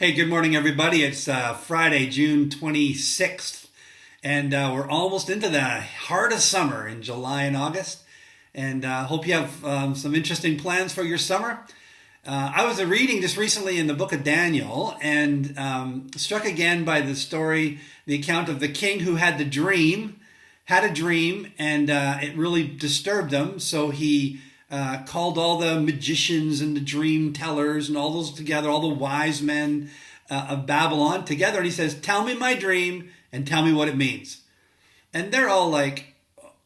Hey, good morning, everybody. It's Friday, June 26th, and we're almost into the heart of summer in July and August. And hope you have some interesting plans for your summer. I was reading just recently in the book of Daniel and struck again by the story, the account of the king who had a dream, and it really disturbed him. So he called all the magicians and the dream tellers and all those together, all the wise men of Babylon together. And he says, "Tell me my dream and tell me what it means." And they're all like,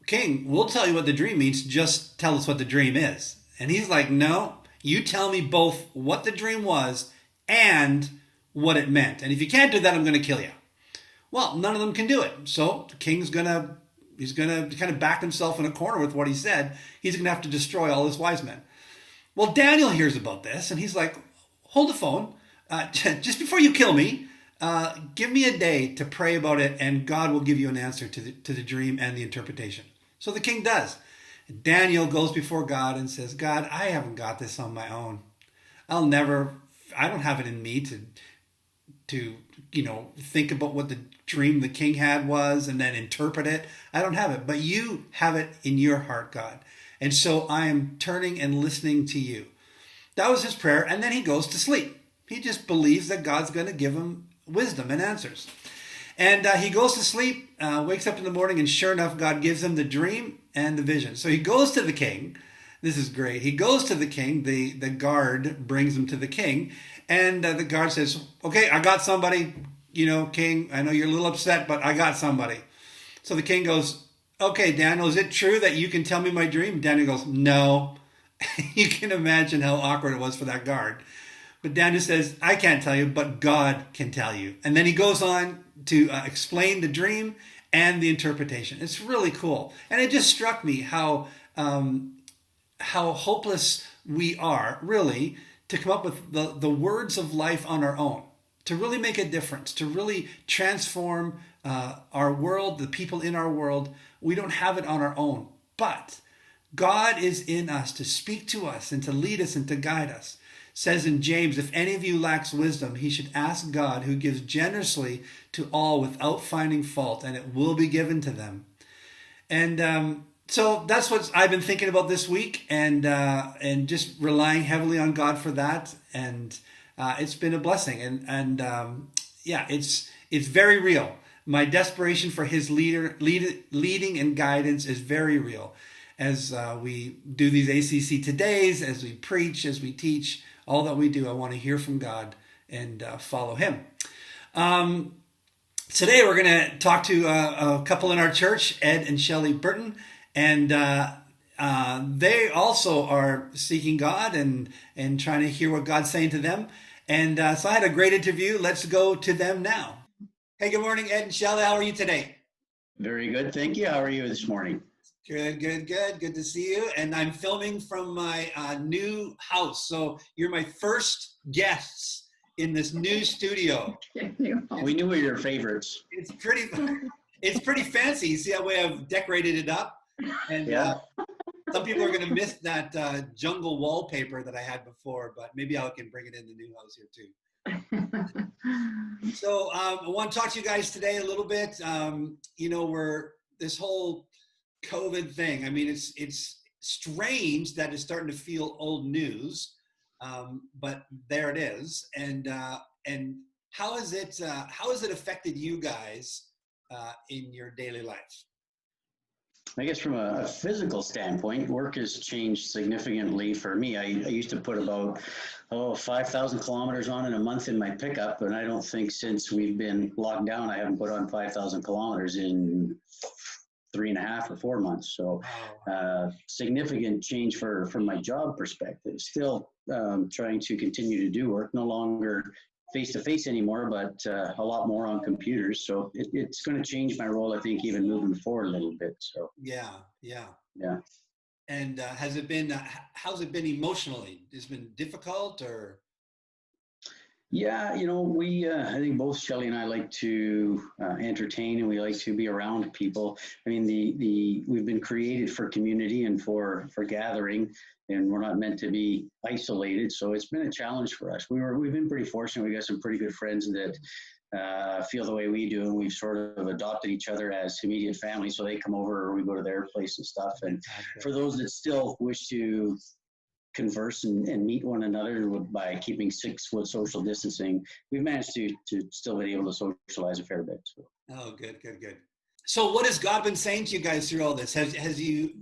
"King, we'll tell you what the dream means. Just tell us what the dream is." And he's like, "No, you tell me both what the dream was and what it meant. And if you can't do that, I'm going to kill you." Well, none of them can do it. So the king's he's gonna kind of back himself in a corner with what he said. He's gonna have to destroy all his wise men. Well, Daniel hears about this and he's like, "Hold the phone. Just before you kill me, give me a day to pray about it, and God will give you an answer to the dream and the interpretation." So the king does. Daniel goes before God and says, "God, I haven't got this on my own. I don't have it in me to think about what the dream the king had was and then interpret it. I don't have it, but you have it in your heart, God. And so I am turning and listening to you." That was his prayer, and then he goes to sleep. He just believes that God's going to give him wisdom and answers. And he goes to sleep, wakes up in the morning, and sure enough, God gives him the dream and the vision. So he goes to the king. This is great. He goes to the king. The guard brings him to the king. And the guard says, "Okay, I got somebody. King, I know you're a little upset, but I got somebody." So the king goes, "Okay, Daniel, is it true that you can tell me my dream?" Daniel goes, "No." You can imagine how awkward it was for that guard. But Daniel says, "I can't tell you, but God can tell you." And then he goes on to explain the dream and the interpretation. It's really cool. And it just struck me how hopeless we are, really, to come up with the words of life on our own, to really make a difference, to really transform our world, the people in our world. We don't have it on our own. But God is in us to speak to us and to lead us and to guide us. It says in James, "If any of you lacks wisdom, he should ask God, who gives generously to all without finding fault, and it will be given to them." And so that's what I've been thinking about this week, and just relying heavily on God for that. And it's been a blessing. Yeah, it's very real. My desperation for His leading and guidance is very real. As we do these ACC Todays, as we preach, as we teach, all that we do, I want to hear from God and follow Him. Today we're going to talk to a couple in our church, Ed and Shelly Burton, and they also are seeking God and trying to hear what God's saying to them. And so I had a great interview. Let's go to them now. Hey, good morning, Ed and Shelly. How are you today? Very good, thank you. How are you this morning? Good. Good to see you. And I'm filming from my new house. So you're my first guests in this new studio. We knew we were your favorites. It's pretty fancy. You see how way I've decorated it up? And Yeah. some people are going to miss that jungle wallpaper that I had before, but maybe I can bring it in the new house here too. So I want to talk to you guys today a little bit. We're this whole COVID thing. I mean, it's strange that it's starting to feel old news, but there it is. And how has it affected you guys in your daily life? I guess from a physical standpoint, work has changed significantly for me. I used to put about 5,000 kilometers on in a month in my pickup, and I don't think since we've been locked down, I haven't put on 5,000 kilometers in 3.5 or 4 months. So significant change from my job perspective. Still trying to continue to do work, no longer face-to-face anymore, but a lot more on computers. So it's going to change my role, I think, even moving forward a little bit. So Yeah. And how's it been emotionally? Has it been difficult or? Yeah, we I think both Shelly and I like to entertain, and we like to be around people. I mean, the we've been created for community and for gathering, and we're not meant to be isolated. So it's been a challenge for us. We've been pretty fortunate. We got some pretty good friends that feel the way we do, and we've sort of adopted each other as immediate family. So they come over, or we go to their place and stuff. And for those that still wish to converse and meet one another by keeping 6 foot social distancing, we've managed to still be able to socialize a fair bit. So. Oh, good. So what has God been saying to you guys through all this? Has he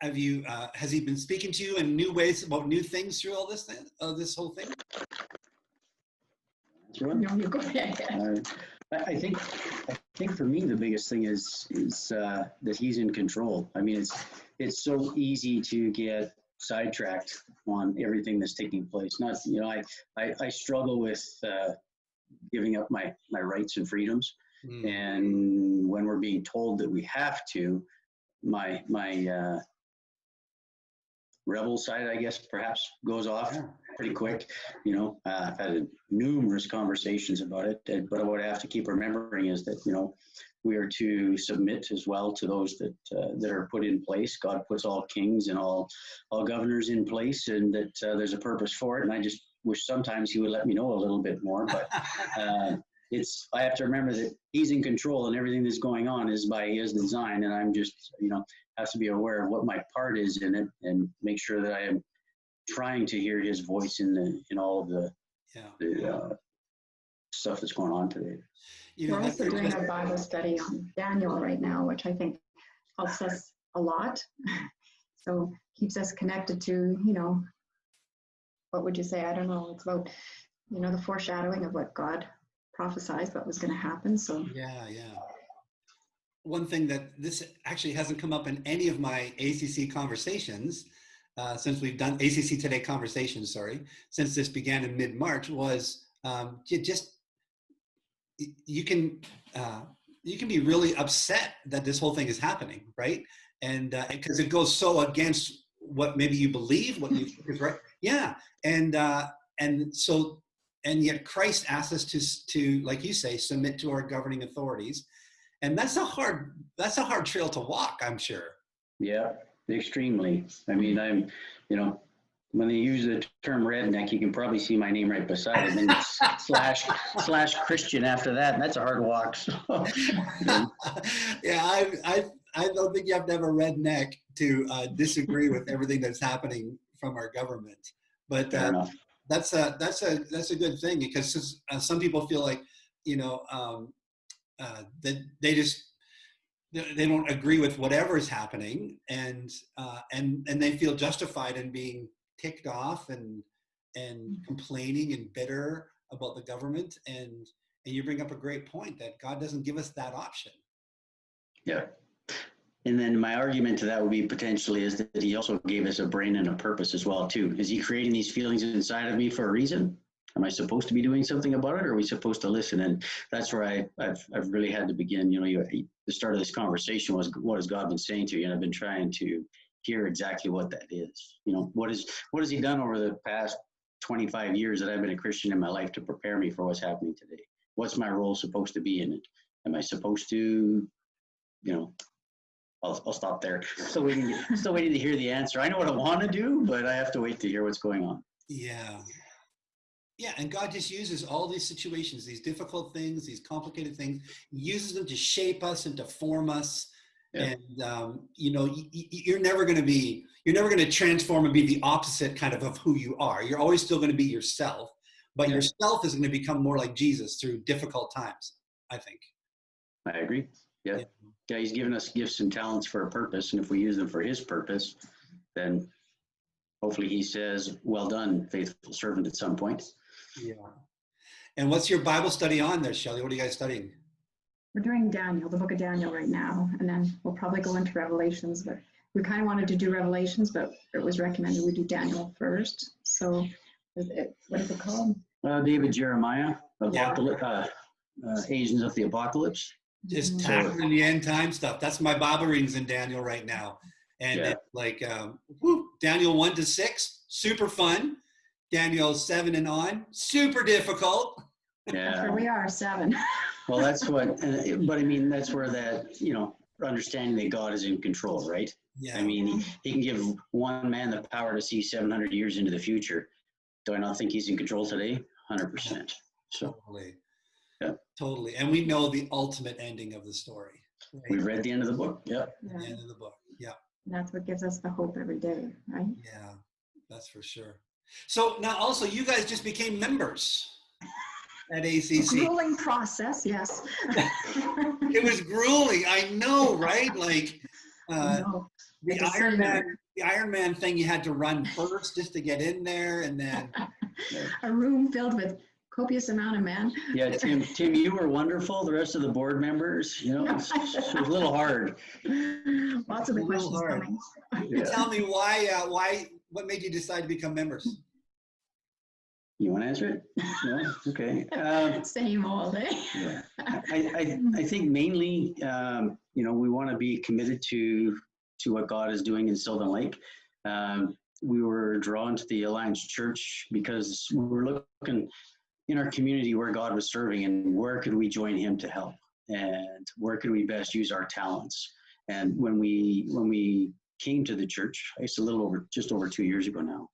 been speaking to you in new ways about new things through all this whole thing? No, you go ahead. I think for me the biggest thing is that he's in control. I mean, it's so easy to get sidetracked on everything that's taking place. Not, I struggle with giving up my rights and freedoms, and when we're being told that we have to, my rebel side, I guess, perhaps goes off pretty quick. I've had numerous conversations about it, but what I have to keep remembering is that, we are to submit as well to those that are put in place. God puts all kings and all governors in place, and that there's a purpose for it. And I just wish sometimes he would let me know a little bit more, but I have to remember that he's in control, and everything that's going on is by his design. And I'm just, have to be aware of what my part is in it, and make sure that I am trying to hear his voice in all of the stuff that's going on today. We're also doing a Bible study on Daniel right now, which I think helps us a lot. So keeps us connected to, what would you say? I don't know. It's about, the foreshadowing of what God prophesied, what was going to happen. So yeah. One thing that this actually hasn't come up in any of my ACC conversations since we've done ACC Today conversations, since this began in mid-March, was you can be really upset that this whole thing is happening, right? And because it goes so against what maybe you believe, what you think is right. Yeah, and yet Christ asks us to, like you say, submit to our governing authorities, and that's a hard trail to walk, I'm sure. Yeah, extremely. I mean, when they use the term redneck, you can probably see my name right beside it, and then slash Christian after that, and that's a hard walk. So, yeah, I don't think you have to have a redneck to disagree with everything that's happening from our government. But that's a good thing, because some people feel like that they don't agree with whatever is happening, and they feel justified in being ticked off and complaining and bitter about the government, and you bring up a great point that God doesn't give us that option. Yeah. And then my argument to that would be potentially is that he also gave us a brain and a purpose as well too. Is he creating these feelings inside of me for a reason? Am I supposed to be doing something about it, or are we supposed to listen? And that's where I've really had to begin. The start of this conversation was, what has God been saying to you? And I've been trying to hear exactly what that is. What has he done over the past 25 years that I've been a Christian in my life to prepare me for what's happening today? What's my role supposed to be in it? Am I supposed to, I'll stop there. Still waiting to hear the answer. I know what I want to do, but I have to wait to hear what's going on. Yeah. Yeah, and God just uses all these situations, these difficult things, these complicated things, uses them to shape us and to form us. Yeah. And you're never going to transform and be the opposite kind of who you are. You're always still going to be yourself, but yourself is going to become more like Jesus through difficult times, I think. I agree. Yeah. He's given us gifts and talents for a purpose, and if we use them for his purpose, then hopefully he says, "Well done, faithful servant," at some point. Yeah. And what's your Bible study on there, Shelly? What are you guys studying? We're doing Daniel, the book of Daniel right now, and then we'll probably go into Revelations, but we kind of wanted to do Revelations, but it was recommended we do Daniel first. So what is it called? David Jeremiah, Agents of the Apocalypse. Just tackling the end time stuff. That's my Bible readings in Daniel right now. And it's like Daniel 1 to 6, super fun. Daniel, 7 and on. Super difficult. That's where Yeah. we are, 7. Well, that's what, but I mean, that's where that, understanding that God is in control, right? Yeah. I mean, he can give one man the power to see 700 years into the future. Do I not think he's in control today? 100%. So, Totally. yeah. Totally. And we know the ultimate ending of the story. Right? We read the end of the book. Yep. Yeah. The end of the book. Yeah. And that's what gives us the hope every day, right? Yeah. That's for sure. So now also you guys just became members at ACC. Grueling process, yes. It was grueling. I know, right? Like No. the Ironman thing, you had to run first just to get in there, and then A room filled with copious amount of men. Yeah, Tim, you were wonderful. The rest of the board members, it was a little hard. Lots of the A little questions hard. coming. Yeah. Tell me what made you decide to become members? You want to answer it? No? Okay. Same old, eh? Yeah. I think mainly, we want to be committed to what God is doing in Sylvan Lake. We were drawn to the Alliance Church because we were looking in our community where God was serving and where could we join him to help and where could we best use our talents. And when we came to the church, it's just over 2 years ago now,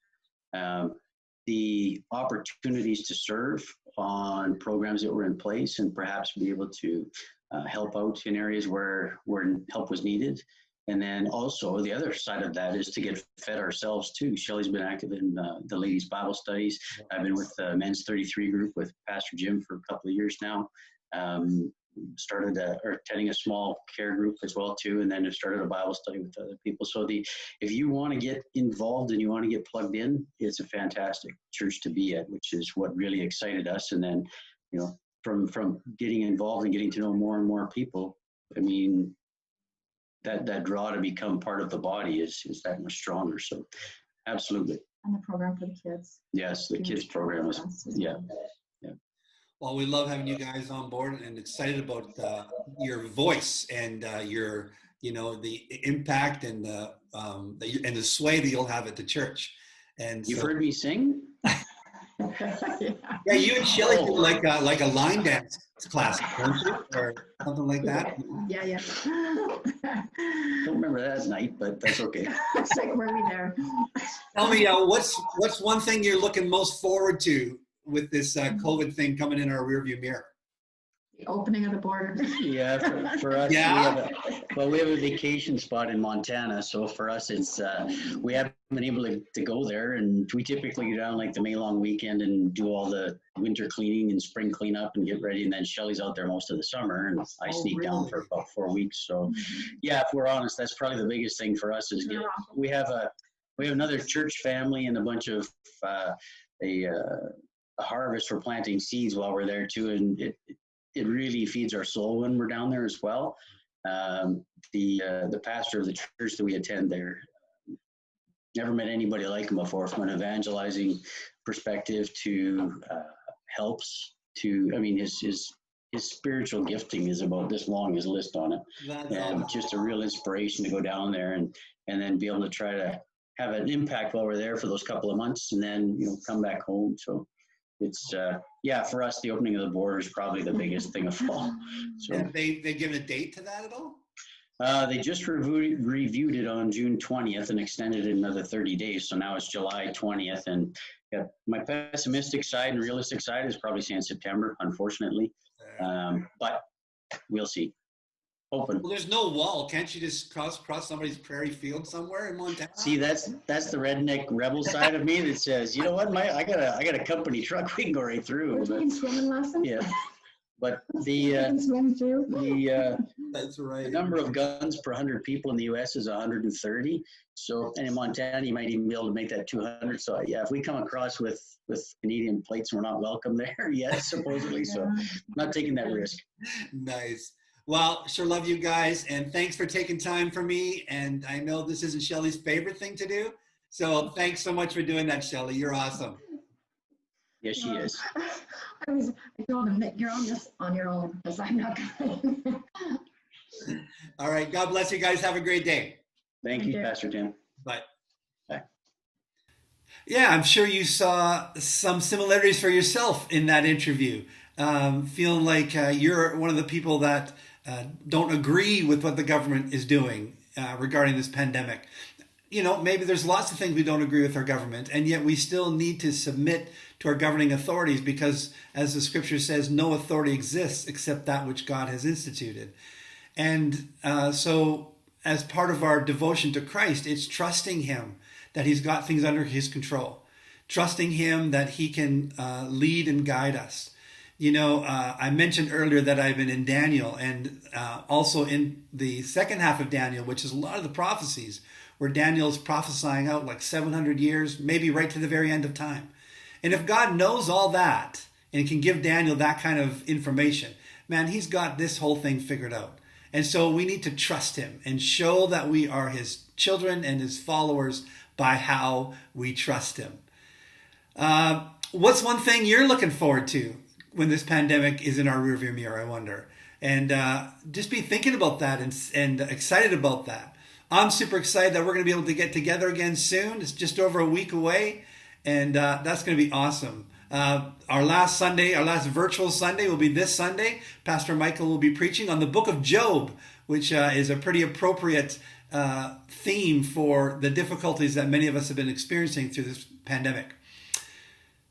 the opportunities to serve on programs that were in place and perhaps be able to help out in areas where help was needed. And then also the other side of that is to get fed ourselves too. Shelly's been active in the ladies' Bible studies. I've been with the men's 33 group with Pastor Jim for a couple of years now. Started attending a small care group as well too, and then have started a Bible study with other people. So if you want to get involved and you want to get plugged in, it's a fantastic church to be at, which is what really excited us. And then, from getting involved and getting to know more and more people, I mean, that draw to become part of the body is that much stronger. So absolutely. And the program for the kids. Yes, the kids program was, yeah. Well, we love having you guys on board and excited about your voice and the impact and the sway that you'll have at the church. And you've heard me sing? Yeah, you and Shelly do like a line dance class, don't you, or something like that? Yeah. Don't remember that night, but that's okay. It's like, were we there? Tell me, what's one thing you're looking most forward to with this COVID thing coming in our rearview mirror? The opening of the border. Yeah, for us, Yeah. we have a vacation spot in Montana. So for us, it's we haven't been able to go there, and we typically go down like the May long weekend and do all the winter cleaning and spring cleanup and get ready. And then Shelly's out there most of the summer, and I sneak down for about 4 weeks. So yeah, if we're honest, that's probably the biggest thing for us is we have another church family and a bunch of a harvest for planting seeds while we're there too, and it really feeds our soul when we're down there as well. The pastor of the church that we attend there, never met anybody like him before, from an evangelizing perspective to helps to, I mean, his spiritual gifting is about this long, his list on it. And just a real inspiration to go down there and then be able to try to have an impact while we're there for those couple of months and then, come back home. So it's, for us, the opening of the border is probably the biggest thing of all. So And they given a date to that at all? they just reviewed it on June 20th and extended it another 30 days. So now it's July 20th. And yeah, my pessimistic side and realistic side is probably saying September, unfortunately. But we'll see. Open. Well, there's no wall. Can't you just cross somebody's prairie field somewhere in Montana? See, that's the redneck rebel side of me that says, you know what, I got a company truck. We can go right through. We're taking swimming lessons. Yeah. But You can swim too. That's right. the number of guns per 100 people in the U.S. is 130. So, and in Montana, you might even be able to make that 200. So, yeah, if we come across with Canadian plates, we're not welcome there yet, supposedly. So, I'm not taking that risk. Nice. Well, sure love you guys, and thanks for taking time for me. And I know this isn't Shelly's favorite thing to do, so thanks so much for doing that, Shelly. You're awesome. Yes, she is. I told him that you're on this on your own because I'm not going. All right. God bless you guys. Have a great day. Thank you, Pastor Tim. Bye. Bye. Yeah, I'm sure you saw some similarities for yourself in that interview. Feeling like you're one of the people that don't agree with what the government is doing regarding this pandemic. You know, maybe there's lots of things we don't agree with our government, and yet we still need to submit to our governing authorities because, as the scripture says, no authority exists except that which God has instituted. And so, as part of our devotion to Christ, it's trusting Him that He's got things under His control, trusting Him that He can lead and guide us. You know, I mentioned earlier that I've been in Daniel and also in the second half of Daniel, which is a lot of the prophecies where Daniel's prophesying out like 700 years, maybe right to the very end of time. And if God knows all that and can give Daniel that kind of information, man, He's got this whole thing figured out. And so we need to trust Him and show that we are His children and His followers by how we trust Him. What's one thing you're looking forward to when this pandemic is in our rearview mirror, I wonder? And just be thinking about that and excited about that. I'm super excited that we're going to be able to get together again soon. It's just over a week away, and that's going to be awesome. Our last Sunday, our last virtual Sunday will be this Sunday. Pastor Michael will be preaching on the book of Job, which is a pretty appropriate theme for the difficulties that many of us have been experiencing through this pandemic.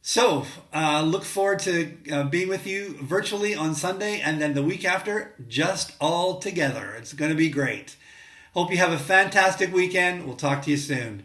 So look forward to being with you virtually on Sunday, and then the week after, just all together. It's going to be great. Hope you have a fantastic weekend. We'll talk to you soon.